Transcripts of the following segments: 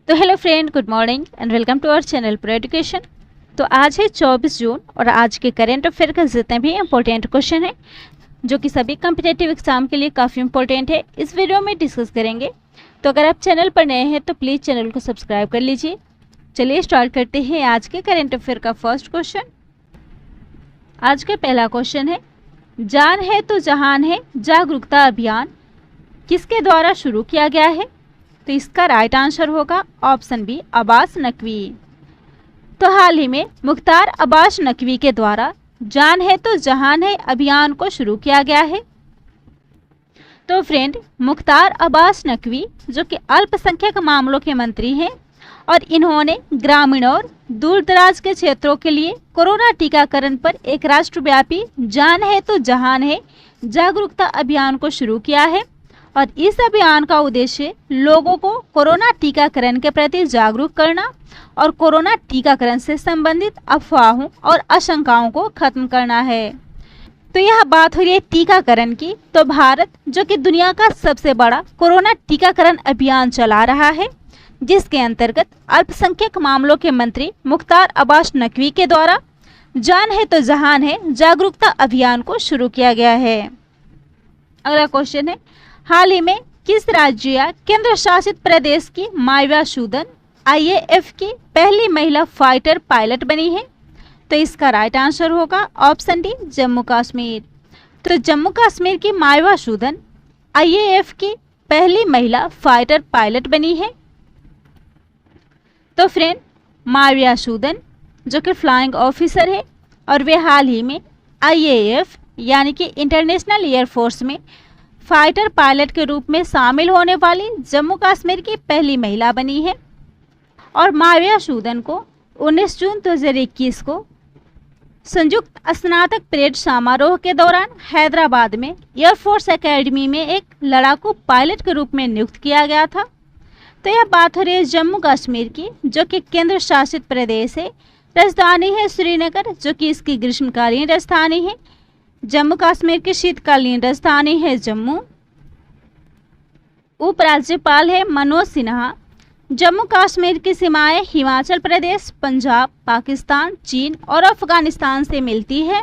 तो hello friend, good morning and welcome to our channel pro education. तो आज है 24 जून और आज के करेंट अफेयर का जितने भी इम्पोर्टेंट क्वेश्चन है जो कि सभी कम्पिटेटिव एग्जाम के लिए काफ़ी इंपॉर्टेंट है, इस वीडियो में डिस्कस करेंगे। तो अगर आप चैनल पर नए हैं तो प्लीज़ चैनल को सब्सक्राइब कर लीजिए। चलिए स्टार्ट करते हैं आज के करेंट अफेयर का फर्स्ट क्वेश्चन। आज का पहला क्वेश्चन है, जान है तो जहान है जागरूकता अभियान किसके द्वारा शुरू किया गया है? तो इसका राइट आंसर होगा ऑप्शन बी, अब्बास नकवी। तो हाल ही में मुख्तार अब्बास नकवी के द्वारा जान है तो जहान है अभियान को शुरू किया गया है। तो फ्रेंड, मुख्तार अब्बास नकवी जो कि अल्पसंख्यक मामलों के मंत्री हैं और इन्होंने ग्रामीण और दूर दराज के क्षेत्रों के लिए कोरोना टीकाकरण पर एक राष्ट्रव्यापी जान है तो जहान है जागरूकता अभियान को शुरू किया है। और इस अभियान का उद्देश्य लोगों को कोरोना टीकाकरण के प्रति जागरूक करना और कोरोना टीकाकरण से संबंधित अफवाहों और आशंकाओं को खत्म करना है। तो यह बात हो रही है टीकाकरण की। तो भारत जो कि दुनिया का सबसे बड़ा कोरोना टीकाकरण अभियान चला रहा है, जिसके अंतर्गत अल्पसंख्यक मामलों के मंत्री मुख्तार अब्बास नकवी के द्वारा जान है तो जहान है जागरूकता अभियान को शुरू किया गया है। अगला क्वेश्चन है, हाल ही में किस राज्य या केंद्र शासित प्रदेश की माइवा सूदन IAF की पहली महिला फाइटर पायलट बनी है? तो इसका राइट आंसर होगा ऑप्शन डी, जम्मू कश्मीर। तो जम्मू कश्मीर की माइवा सूदन IAF की पहली महिला फाइटर पायलट बनी है। तो फ्रेंड, माइवा सूदन जो कि फ्लाइंग ऑफिसर है और वे हाल ही में IAF यानी कि इंटरनेशनल एयरफोर्स में फाइटर पायलट के रूप में शामिल होने वाली जम्मू कश्मीर की पहली महिला बनी है। और माविया सूदन को 19 जून 2021 को संयुक्त स्नातक परेड समारोह के दौरान हैदराबाद में एयरफोर्स एकेडमी में एक लड़ाकू पायलट के रूप में नियुक्त किया गया था। तो यह बात हो रही है जम्मू कश्मीर की जो कि केंद्र शासित प्रदेश है। राजधानी है श्रीनगर जो कि इसकी ग्रीष्मकालीन राजधानी है। जम्मू कश्मीर की शीतकालीन राजधानी है जम्मू। उपराज्यपाल है मनोज सिन्हा। जम्मू कश्मीर की सीमाएं हिमाचल प्रदेश, पंजाब, पाकिस्तान, चीन और अफगानिस्तान से मिलती है।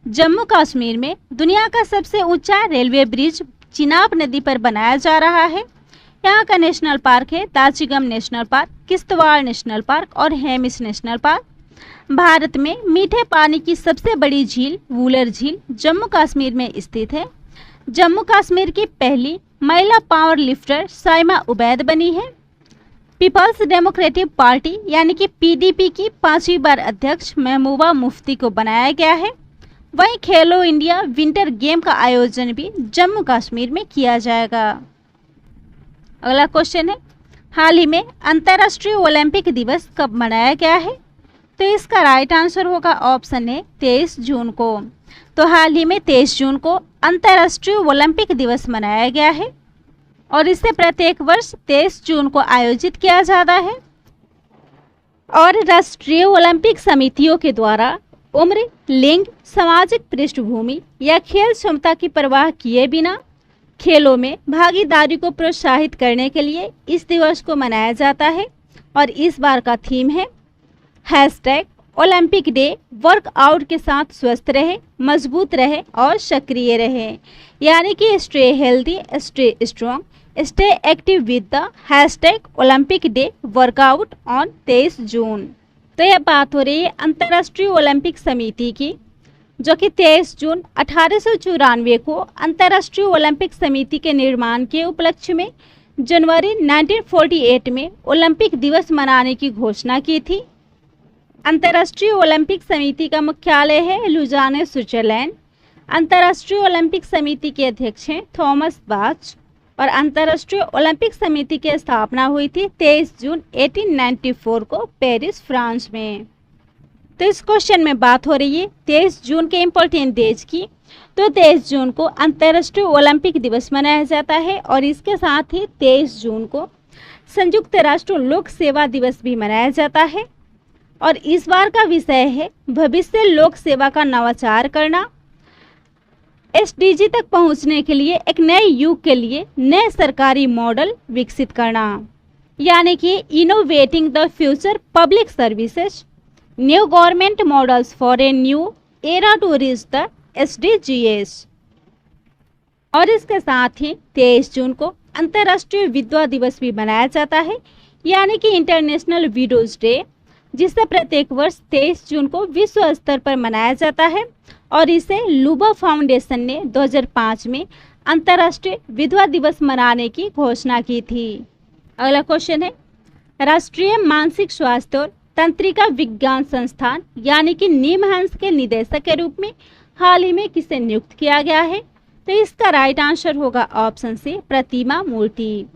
जम्मू कश्मीर में दुनिया का सबसे ऊंचा रेलवे ब्रिज चिनाब नदी पर बनाया जा रहा है। यहाँ का नेशनल पार्क है Dachigam national park, Kishtwar national park और हेमिस नेशनल पार्क। भारत में मीठे पानी की सबसे बड़ी झील वूलर झील जम्मू कश्मीर में स्थित है। जम्मू कश्मीर की पहली महिला पावर लिफ्टर साइमा उबैद बनी है। पीपल्स डेमोक्रेटिक पार्टी यानी कि PDP की 5वीं बार अध्यक्ष महबूबा मुफ्ती को बनाया गया है। वहीं खेलो इंडिया विंटर गेम का आयोजन भी जम्मू कश्मीर में किया जाएगा। अगला क्वेश्चन है, हाल ही में अंतर्राष्ट्रीय ओलंपिक दिवस कब मनाया गया है? तो इसका राइट आंसर होगा ऑप्शन है 23 जून को। तो हाल ही में 23 जून को अंतर्राष्ट्रीय ओलंपिक दिवस मनाया गया है और इसे प्रत्येक वर्ष 23 जून को आयोजित किया जाता है। और राष्ट्रीय ओलंपिक समितियों के द्वारा उम्र, लिंग, सामाजिक पृष्ठभूमि या खेल क्षमता की परवाह किए बिना खेलों में भागीदारी को प्रोत्साहित करने के लिए इस दिवस को मनाया जाता है। और इस बार का थीम है #ओलंपिक डे, वर्कआउट के साथ स्वस्थ रहे, मजबूत रहे और सक्रिय रहे। यानी कि stay healthy, stay strong, stay active with the #Olympic day workout on 23 जून। तो यह बात हो रही है अंतर्राष्ट्रीय ओलंपिक समिति की जो कि 23 जून 1894 को अंतर्राष्ट्रीय ओलंपिक समिति के निर्माण के उपलक्ष्य में जनवरी 1948 में ओलंपिक दिवस मनाने की घोषणा की थी। अंतर्राष्ट्रीय ओलंपिक समिति का मुख्यालय है लुजाने, स्विट्जरलैंड। अंतर्राष्ट्रीय ओलंपिक समिति के अध्यक्ष हैं थॉमस बाच और अंतर्राष्ट्रीय ओलंपिक समिति की स्थापना हुई थी 23 जून 1894 को पेरिस, फ्रांस में। तो इस क्वेश्चन में बात हो रही है 23 जून के इम्पोर्टेंट डेज की। तो 23 जून को अंतर्राष्ट्रीय ओलंपिक दिवस मनाया जाता है और इसके साथ ही 23 जून को संयुक्त राष्ट्र लोक सेवा दिवस भी मनाया जाता है। और इस बार का विषय है भविष्य लोक सेवा का नवाचार करना। SDG तक पहुंचने के लिए एक नए युग के लिए नए सरकारी मॉडल विकसित करना। यानी कि innovating the future public services, new government models for a new era to reach the SDGs। और इसके साथ ही 23 जून को अंतर्राष्ट्रीय विधवा दिवस भी मनाया जाता है, यानी कि इंटरनेशनल विडोज डे, जिसे प्रत्येक वर्ष 23 जून को विश्व स्तर पर मनाया जाता है। और इसे लुबा फाउंडेशन ने 2005 में अंतर्राष्ट्रीय विधवा दिवस मनाने की घोषणा की थी। अगला क्वेश्चन है, राष्ट्रीय मानसिक स्वास्थ्य और तंत्रिका विज्ञान संस्थान यानी कि निमहंस के निदेशक के रूप में हाल ही में किसे नियुक्त किया गया है? तो इसका राइट आंसर होगा ऑप्शन सी, प्रतिमा मूर्ति।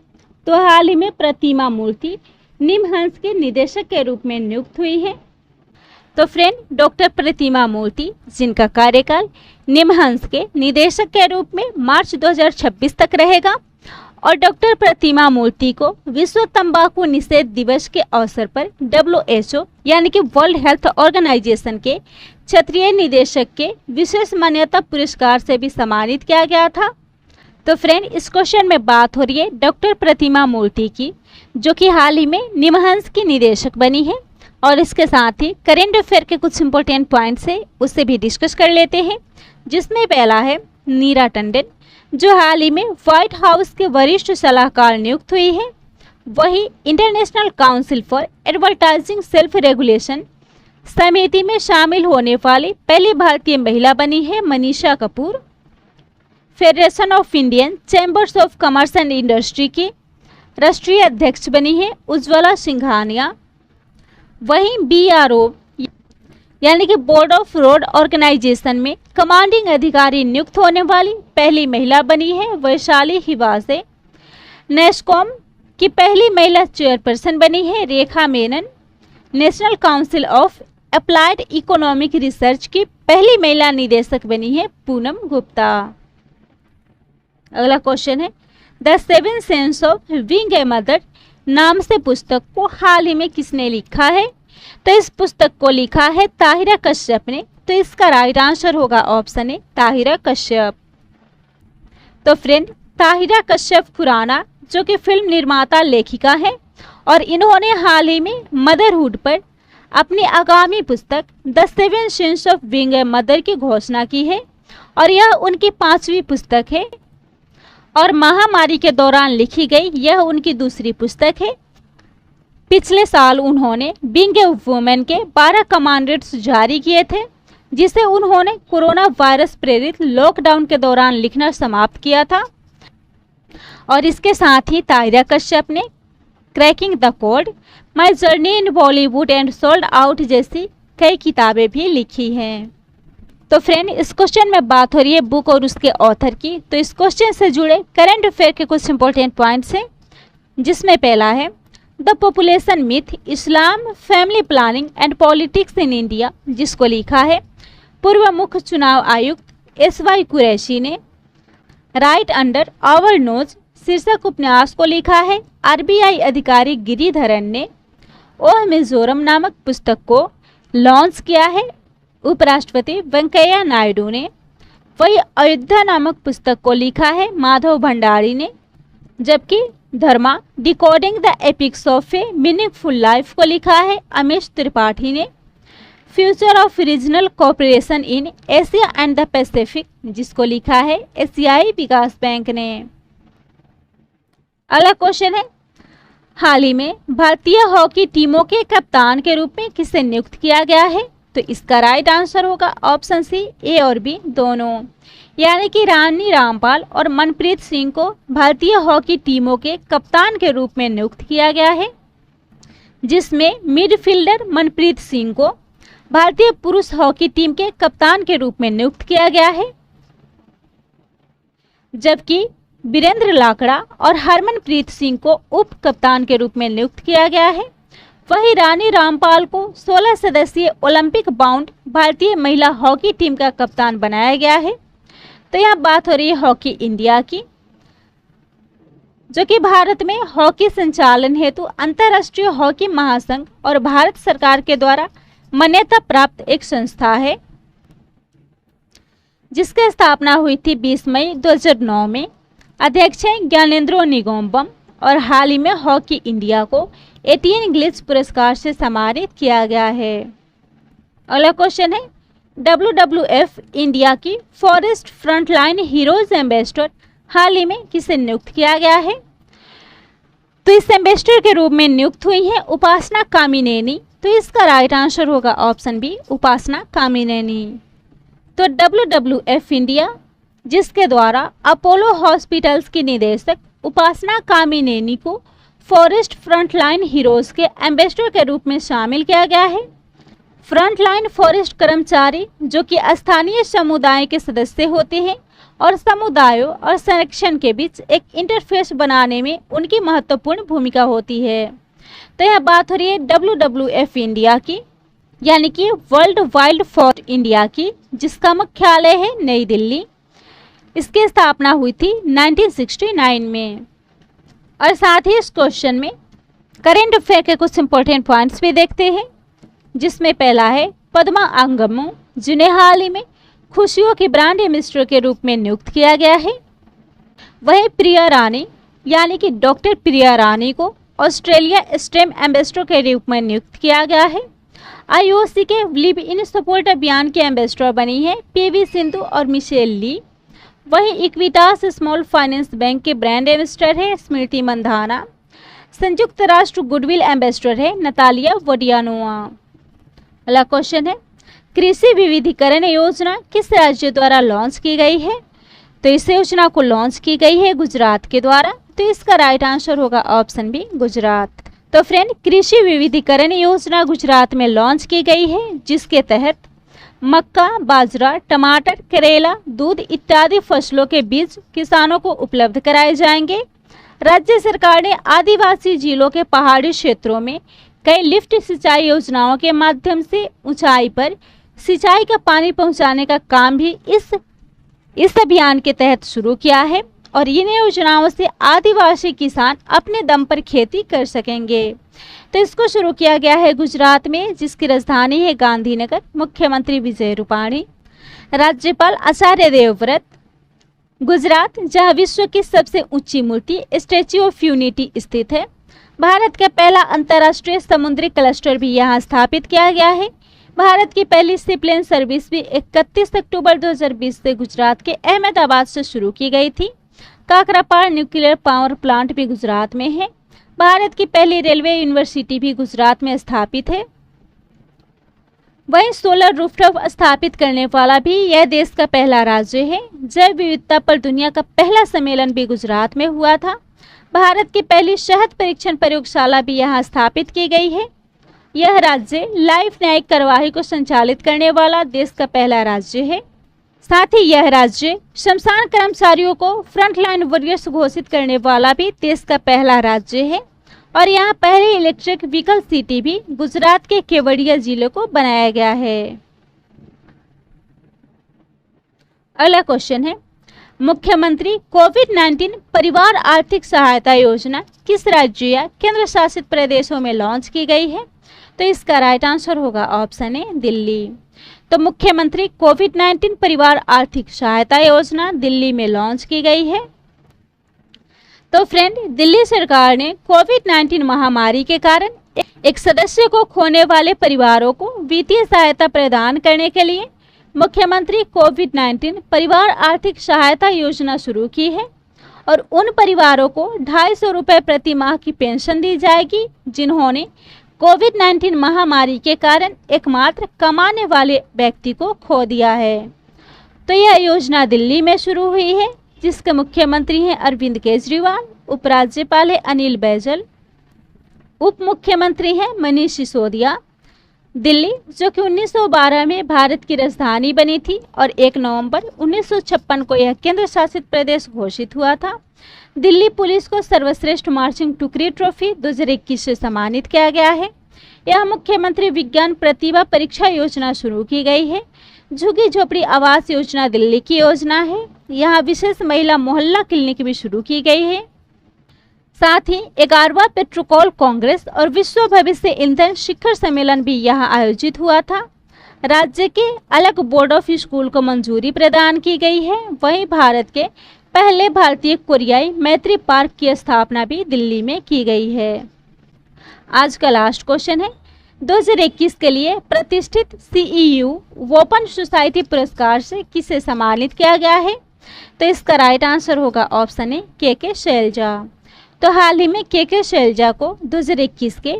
तो हाल ही में प्रतिमा मूर्ति निमहंस के निदेशक के रूप में नियुक्त हुई है। तो फ्रेंड, डॉक्टर प्रतिमा मूर्ति, जिनका कार्यकाल निमहंस के निदेशक के रूप में मार्च 2026 तक रहेगा, और डॉक्टर प्रतिमा मूर्ति को विश्व तंबाकू निषेध दिवस के अवसर पर WHO यानी कि वर्ल्ड हेल्थ ऑर्गेनाइजेशन के क्षेत्रीय निदेशक के विशेष मान्यता पुरस्कार से भी सम्मानित किया गया था। तो फ्रेंड, इस क्वेश्चन में बात हो रही है डॉक्टर प्रतिमा मूर्ति की, जो कि हाल ही में निमहंस की निदेशक बनी है। और इसके साथ ही करेंट अफेयर के कुछ इंपॉर्टेंट पॉइंट्स है, उससे भी डिस्कस कर लेते हैं। जिसमें पहला है नीरा टंडन, जो हाल ही में व्हाइट हाउस के वरिष्ठ सलाहकार नियुक्त हुई है। वही international council for advertising self regulation समिति में शामिल होने वाली पहली भारतीय महिला बनी है Manisha Kapoor. Federation of Indian chambers of commerce and industry की राष्ट्रीय अध्यक्ष बनी है उज्ज्वला सिंघानिया। वहीं BRO यानी कि बोर्ड ऑफ रोड ऑर्गेनाइजेशन में कमांडिंग अधिकारी नियुक्त होने वाली पहली महिला बनी है वैशाली हिवासे। नेस्कॉम की पहली महिला चेयरपर्सन बनी है Rekha Menon. National Council of Applied Economic Research की पहली महिला निदेशक बनी है पूनम गुप्ता। अगला क्वेश्चन है, the seven sense of being a mother नाम से पुस्तक को हाल ही में किसने लिखा है? तो इस पुस्तक को लिखा है ताहिरा कश्यप ने। तो इसका राइट आंसर होगा ऑप्शन ए, ताहिरा कश्यप। तो फ्रेंड, ताहिरा कश्यप खुराना जो कि फिल्म निर्माता लेखिका है, और इन्होंने हाल ही में मदरहुड पर अपनी आगामी पुस्तक the seven sense of being a mother की घोषणा की है। और यह उनकी 5वीं पुस्तक है, और महामारी के दौरान लिखी गई यह उनकी दूसरी पुस्तक है। पिछले साल उन्होंने बीइंग ए वुमेन के 12 कमांडेंट्स जारी किए थे, जिसे उन्होंने कोरोना वायरस प्रेरित लॉकडाउन के दौरान लिखना समाप्त किया था। और इसके साथ ही ताहिरा कश्यप ने cracking the code, my journey in Bollywood and sold out जैसी कई किताबें भी लिखी हैं। तो फ्रेंड, इस क्वेश्चन में बात हो रही है बुक और उसके ऑथर की। तो इस क्वेश्चन से जुड़े करंट अफेयर के कुछ इंपॉर्टेंट पॉइंट्स हैं, जिसमें पहला है the population myth, Islam, family planning and politics in India, जिसको लिखा है पूर्व मुख्य चुनाव आयुक्त SY कुरैशी ने। राइट अंडर आवर नोज शीर्षक उपन्यास को लिखा है RBI अधिकारी गिरिधरन ने। ओह मिजोरम नामक पुस्तक को लॉन्च किया है उपराष्ट्रपति वेंकैया नायडू ने। वही अयोध्या नामक पुस्तक को लिखा है माधव भंडारी ने। जबकि Dharma decoding the epics of a meaningful life को लिखा है अमीश त्रिपाठी ने। Future of regional cooperation in Asia and the Pacific, जिसको लिखा है एशियाई विकास बैंक ने। अगला क्वेश्चन है, हाल ही में भारतीय हॉकी टीमों के कप्तान के रूप में किसे नियुक्त किया गया है? तो इसका राइट आंसर होगा ऑप्शन सी, ए और बी दोनों, यानी कि रानी रामपाल और मनप्रीत सिंह को भारतीय हॉकी टीमों के कप्तान के रूप में नियुक्त किया गया है, जिसमें मिडफील्डर मनप्रीत सिंह को भारतीय पुरुष हॉकी टीम के कप्तान के रूप में नियुक्त किया गया है, जबकि वीरेंद्र लाकड़ा और हरमनप्रीत सिंह को उप कप्तान के रूप में नियुक्त किया गया है। वहीं रानी रामपाल को 16 सदस्यीय ओलंपिक बाउंड भारतीय महिला हॉकी टीम का कप्तान बनाया गया है। तो यहाँ बात हो रही है हॉकी इंडिया की, जो कि भारत में हॉकी संचालन हेतु अंतर्राष्ट्रीय हॉकी महासंघ और भारत सरकार के द्वारा मान्यता प्राप्त एक संस्था है, जिसकी स्थापना हुई थी 20 मई 2009 में। अध्यक्ष हैं ज्ञानेंद्रो निगोम्बम और हाल ही में हॉकी इंडिया को एटीएन ग्लिट्ज पुरस्कार से सम्मानित किया गया है। अगला क्वेश्चन है, WWF इंडिया की फॉरेस्ट फ्रंटलाइन हीरोज एम्बेसडर हाल ही में किसे नियुक्त किया गया है? तो इस एम्बेसडर के रूप में नियुक्त हुई है उपासना कामिनेनी। तो इसका राइट आंसर होगा ऑप्शन बी, उपासना कामिनेनी। तो WWF इंडिया, जिसके द्वारा अपोलो हॉस्पिटल्स की निदेशक उपासना कामिनेनी को फॉरेस्ट फ्रंटलाइन हीरोज के एम्बेसडर के रूप में शामिल किया गया है। फ्रंटलाइन फॉरेस्ट कर्मचारी जो कि स्थानीय समुदाय के सदस्य होते हैं और समुदायों और संरक्षण के बीच एक इंटरफेस बनाने में उनकी महत्वपूर्ण भूमिका होती है। तो यह बात हो रही है WWF इंडिया की, यानी कि वर्ल्ड वाइल्ड फॉरेस्ट इंडिया की, जिसका मुख्यालय है नई दिल्ली। इसकी स्थापना हुई थी 1969 में। और साथ ही इस क्वेश्चन में करेंट अफेयर के कुछ इंपॉर्टेंट पॉइंट्स भी देखते हैं, जिसमें पहला है पद्मा अंगमू, जिन्हें हाल ही में खुशियों की ब्रांड एम्बेसडर के रूप में नियुक्त किया गया है। वहीं प्रिया रानी, यानी कि डॉक्टर प्रिया रानी को ऑस्ट्रेलिया स्टेम एम्बेसडर के रूप में नियुक्त किया गया है। IOC के लिव इन सपोर्ट अभियान के एम्बेसडर बनी है PV सिंधु और मिशेल ली। वहीं इक्विटास स्मॉल फाइनेंस बैंक के ब्रांड एम्बेसडर है स्मृति मंधाना। संयुक्त राष्ट्र गुडविल एम्बेसडर है नतालिया वोडियानोवा। अगला क्वेश्चन है, कृषि विविधीकरण योजना किस राज्य द्वारा लॉन्च की गई है? तो इस योजना को लॉन्च की गई है गुजरात के द्वारा। तो इसका राइट आंसर होगा ऑप्शन बी, गुजरात। तो फ्रेंड, कृषि विविधीकरण योजना गुजरात में लॉन्च की गई है, जिसके तहत मक्का, बाजरा, टमाटर, करेला, दूध इत्यादि फसलों के बीज किसानों को उपलब्ध कराए जाएंगे। राज्य सरकार ने आदिवासी जिलों के पहाड़ी क्षेत्रों में कई लिफ्ट सिंचाई योजनाओं के माध्यम से ऊंचाई पर सिंचाई का पानी पहुंचाने का काम भी इस अभियान के तहत शुरू किया है। और इन योजनाओं से आदिवासी किसान अपने दम पर खेती कर सकेंगे। तो इसको शुरू किया गया है गुजरात में, जिसकी राजधानी है गांधीनगर। मुख्यमंत्री विजय रूपाणी, राज्यपाल आचार्य देवव्रत। गुजरात, जहां विश्व की सबसे ऊंची मूर्ति स्टैच्यू ऑफ यूनिटी स्थित है। भारत का पहला अंतर्राष्ट्रीय समुद्री क्लस्टर भी यहां स्थापित किया गया है। भारत की पहली सीप्लेन सर्विस भी 31 अक्टूबर 2020 से गुजरात के अहमदाबाद से शुरू की गई थी। काकरापाड़ न्यूक्लियर पावर प्लांट भी गुजरात में है। भारत की पहली रेलवे यूनिवर्सिटी भी गुजरात में स्थापित है। वहीं सोलर रूफटॉप स्थापित करने वाला भी यह देश का पहला राज्य है। जैव विविधता पर दुनिया का पहला सम्मेलन भी गुजरात में हुआ था। भारत की पहली शहद परीक्षण प्रयोगशाला भी यहाँ स्थापित की गई है। यह राज्य लाइफ न्यायिक कार्यवाही को संचालित करने वाला देश का पहला राज्य है। साथ ही यह राज्य शमशान कर्मचारियों को फ्रंटलाइन वॉरियर्स घोषित करने वाला भी देश का पहला राज्य है। और यहाँ पहली इलेक्ट्रिक व्हीकल सिटी भी गुजरात के केवड़िया जिले को बनाया गया है। अगला क्वेश्चन है, मुख्यमंत्री कोविड-19 परिवार आर्थिक सहायता योजना किस राज्य या केंद्र शासित प्रदेशों में लॉन्च की गई है? तो इसका राइट आंसर होगा ऑप्शन ए, दिल्ली। तो मुख्यमंत्री कोविड-19 परिवार आर्थिक सहायता योजना दिल्ली में लॉन्च की गई है। तो फ्रेंड, दिल्ली सरकार ने कोविड-19 महामारी के कारण एक सदस्य को खोने वाले परिवारों को वित्तीय सहायता प्रदान करने के लिए मुख्यमंत्री कोविड-19 परिवार आर्थिक सहायता योजना शुरू की है। और उन परिवारों को 250 रुपये प्रति माह की पेंशन दी जाएगी जिन्होंने कोविड-19 महामारी के कारण एकमात्र कमाने वाले व्यक्ति को खो दिया है। तो यह योजना दिल्ली में शुरू हुई है, जिसके मुख्यमंत्री हैं अरविंद केजरीवाल, उपराज्यपाल है अनिल बैजल, उप मुख्यमंत्री हैं मनीष सिसोदिया। दिल्ली, जो कि 1912 में भारत की राजधानी बनी थी और 1 नवंबर 1956 को यह केंद्र शासित प्रदेश घोषित हुआ था। दिल्ली पुलिस को सर्वश्रेष्ठ मार्चिंग टुकड़ी ट्रॉफी 2021 से सम्मानित किया गया है। यह मुख्यमंत्री विज्ञान प्रतिभा परीक्षा योजना शुरू की गई है। झुग्गी झोपड़ी आवास योजना दिल्ली की योजना है। यहाँ विशेष महिला मोहल्ला क्लिनिक भी शुरू की गई है। साथ ही 11वां पेट्रोकोल कांग्रेस और विश्व भविष्य ईंधन शिखर सम्मेलन भी यहाँ आयोजित हुआ था। राज्य के अलग बोर्ड ऑफ स्कूल को मंजूरी प्रदान की गई है। वहीं भारत के पहले भारतीय कोरियाई मैत्री पार्क की स्थापना भी दिल्ली में की गई है। आज का लास्ट क्वेश्चन है, 2021 के लिए प्रतिष्ठित CEU ओपन सोसाइटी पुरस्कार से किसे सम्मानित किया गया है? तो इसका राइट आंसर होगा ऑप्शन ए के शैलजा। तो हाल ही में के शैलजा को 2021 के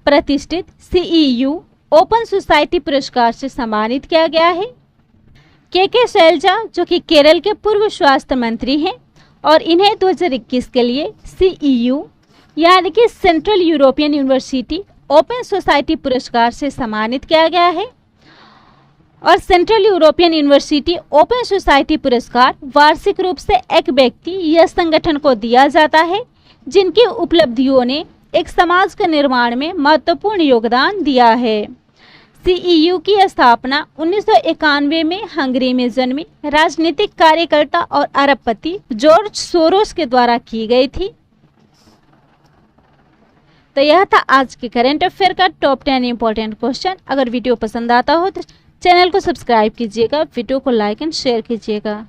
प्रतिष्ठित CEU ओपन सोसाइटी पुरस्कार से सम्मानित किया गया है। के शैलजा जो कि केरल के पूर्व स्वास्थ्य मंत्री हैं और इन्हें 2021 के लिए CEU यानी कि central European university open society पुरस्कार से सम्मानित किया गया है। और central European university open society पुरस्कार वार्षिक रूप से एक व्यक्ति या संगठन को दिया जाता है जिनकी उपलब्धियों ने एक समाज के निर्माण में महत्वपूर्ण योगदान दिया है। CEU की स्थापना 1991 में हंगरी में जन्मे राजनीतिक कार्यकर्ता और अरबपति जॉर्ज सोरोस के द्वारा की गई थी। तो यह था आज के करंट अफेयर का टॉप 10 इंपॉर्टेंट क्वेश्चन। अगर वीडियो पसंद आता हो तो चैनल को सब्सक्राइब कीजिएगा, वीडियो को लाइक एंड शेयर कीजिएगा।